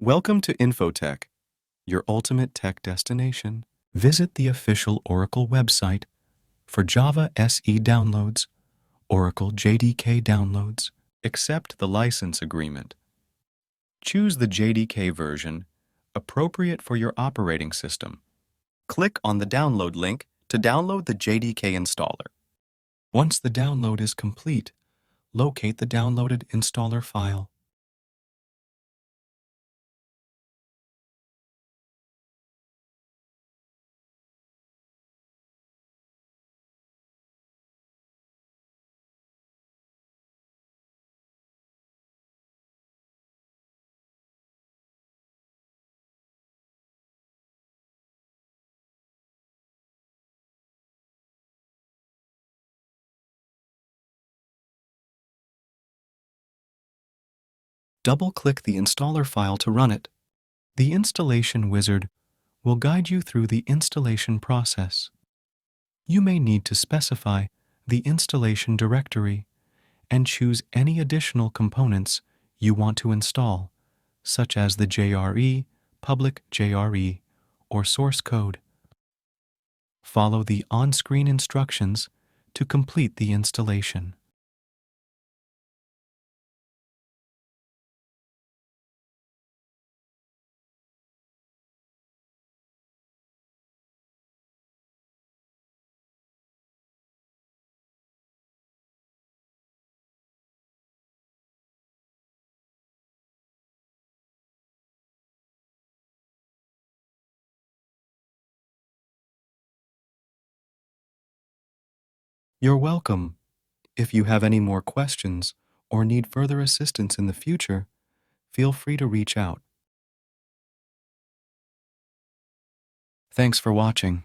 Welcome to Infotech, your ultimate tech destination. Visit the official Oracle website for Java SE downloads, Oracle JDK downloads. Accept the license agreement. Choose the JDK version appropriate for your operating system. Click on the download link to download the JDK installer. Once the download is complete, locate the downloaded installer file. Double-click the installer file to run it. The installation wizard will guide you through the installation process. You may need to specify the installation directory and choose any additional components you want to install, such as the JRE, public JRE, or source code. Follow the on-screen instructions to complete the installation. You're welcome. If you have any more questions or need further assistance in the future, feel free to reach out. Thanks for watching.